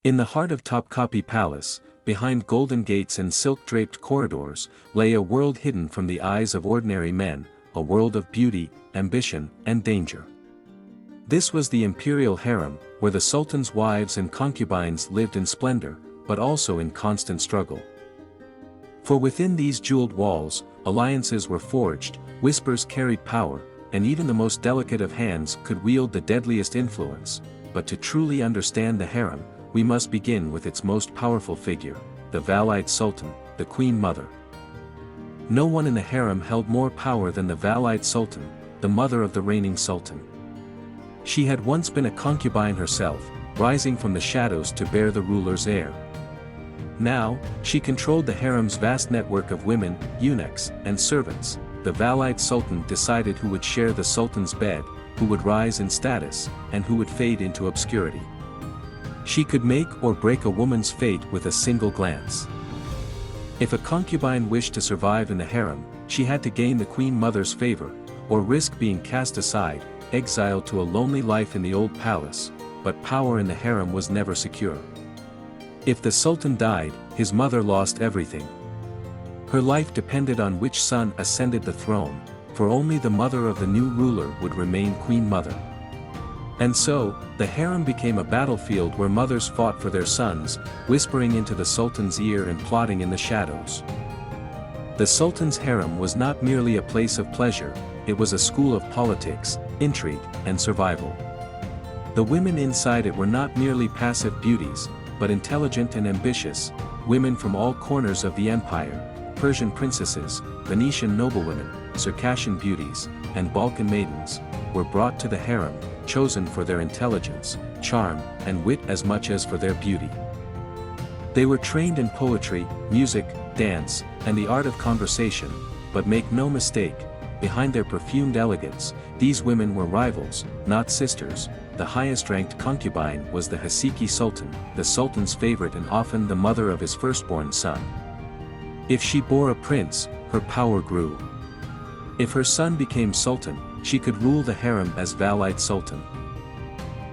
In the heart of Topkapi Palace, behind golden gates and silk-draped corridors, lay a world hidden from the eyes of ordinary men, a world of beauty, ambition, and danger. This was the Imperial Harem, where the Sultan's wives and concubines lived in splendor, but also in constant struggle. For within these jeweled walls, alliances were forged, whispers carried power, and even the most delicate of hands could wield the deadliest influence. But to truly understand the harem, we must begin with its most powerful figure, the Valide Sultan, the Queen Mother. No one in the harem held more power than the Valide Sultan, the mother of the reigning sultan. She had once been a concubine herself, rising from the shadows to bear the ruler's heir. Now, she controlled the harem's vast network of women, eunuchs, and servants. The Valide Sultan decided who would share the sultan's bed, who would rise in status, and who would fade into obscurity. She could make or break a woman's fate with a single glance. If a concubine wished to survive in the harem, she had to gain the Queen Mother's favor, or risk being cast aside, exiled to a lonely life in the old palace, but power in the harem was never secure. If the sultan died, his mother lost everything. Her life depended on which son ascended the throne, for only the mother of the new ruler would remain Queen Mother. And so, the harem became a battlefield where mothers fought for their sons, whispering into the sultan's ear and plotting in the shadows. The sultan's harem was not merely a place of pleasure, it was a school of politics, intrigue, and survival. The women inside it were not merely passive beauties, but intelligent and ambitious, women from all corners of the empire, Persian princesses, Venetian noblewomen, Circassian beauties, and Balkan maidens, were brought to the harem, chosen for their intelligence, charm, and wit as much as for their beauty. They were trained in poetry, music, dance, and the art of conversation, but make no mistake, behind their perfumed elegance, these women were rivals, not sisters. The highest-ranked concubine was the Hasiki Sultan, the sultan's favorite and often the mother of his firstborn son. If she bore a prince, her power grew. If her son became sultan, she could rule the harem as Valide Sultan.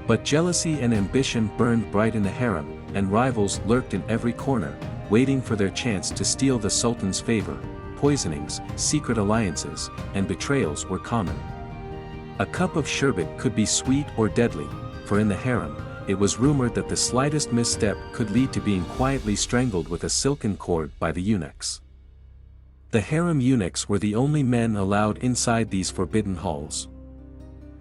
But jealousy and ambition burned bright in the harem, and rivals lurked in every corner, waiting for their chance to steal the sultan's favor. Poisonings, secret alliances, and betrayals were common. A cup of sherbet could be sweet or deadly, for in the harem, it was rumored that the slightest misstep could lead to being quietly strangled with a silken cord by the eunuchs. The harem eunuchs were the only men allowed inside these forbidden halls.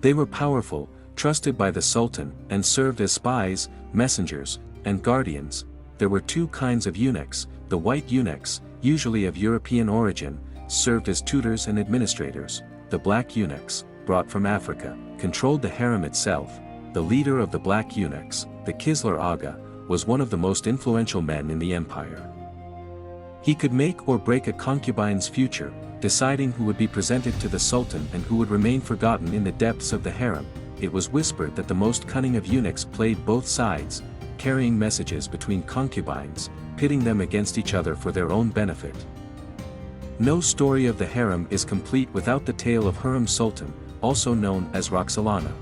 They were powerful, trusted by the sultan, and served as spies, messengers, and guardians. There were two kinds of eunuchs: the white eunuchs, usually of European origin, served as tutors and administrators. The black eunuchs, brought from Africa, controlled the harem itself. The leader of the black eunuchs, the Kislar Aga, was one of the most influential men in the empire. He could make or break a concubine's future, deciding who would be presented to the sultan and who would remain forgotten in the depths of the harem. It was whispered that the most cunning of eunuchs played both sides, carrying messages between concubines, pitting them against each other for their own benefit. No story of the harem is complete without the tale of Hürrem Sultan, also known as Roxolana.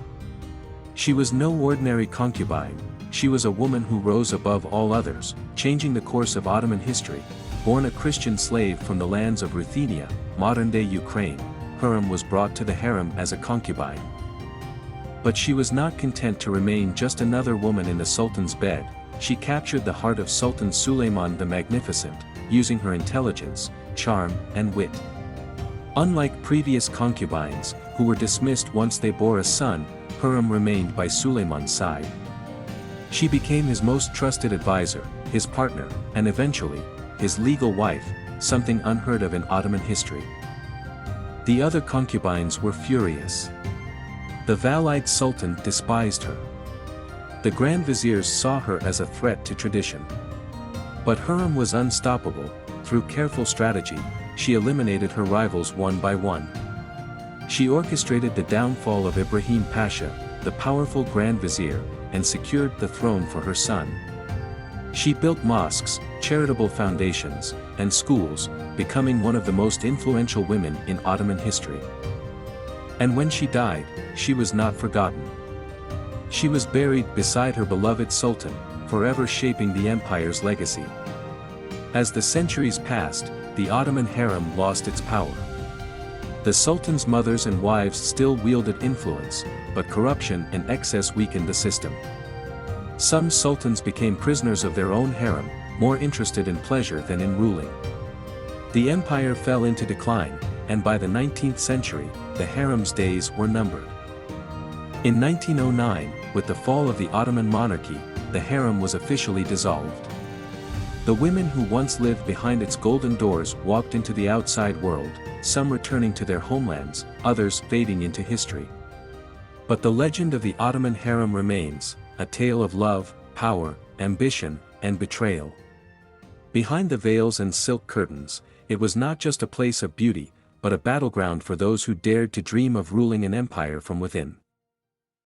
She was no ordinary concubine, she was a woman who rose above all others, changing the course of Ottoman history. Born a Christian slave from the lands of Ruthenia, modern-day Ukraine, Hürrem was brought to the harem as a concubine. But she was not content to remain just another woman in the sultan's bed. She captured the heart of Sultan Suleiman the Magnificent, using her intelligence, charm, and wit. Unlike previous concubines, who were dismissed once they bore a son, Hürrem remained by Suleiman's side. She became his most trusted advisor, his partner, and eventually, his legal wife, something unheard of in Ottoman history. The other concubines were furious. The Valide Sultan despised her. The Grand Viziers saw her as a threat to tradition. But Hürrem was unstoppable. Through careful strategy, she eliminated her rivals one by one. She orchestrated the downfall of Ibrahim Pasha, the powerful Grand Vizier, and secured the throne for her son. She built mosques, charitable foundations, and schools, becoming one of the most influential women in Ottoman history. And when she died, she was not forgotten. She was buried beside her beloved sultan, forever shaping the empire's legacy. As the centuries passed, the Ottoman harem lost its power. The sultan's mothers and wives still wielded influence, but corruption and excess weakened the system. Some sultans became prisoners of their own harem, more interested in pleasure than in ruling. The empire fell into decline, and by the 19th century, the harem's days were numbered. In 1909, with the fall of the Ottoman monarchy, the harem was officially dissolved. The women who once lived behind its golden doors walked into the outside world, some returning to their homelands, others fading into history. But the legend of the Ottoman harem remains, a tale of love, power, ambition, and betrayal. Behind the veils and silk curtains, it was not just a place of beauty, but a battleground for those who dared to dream of ruling an empire from within.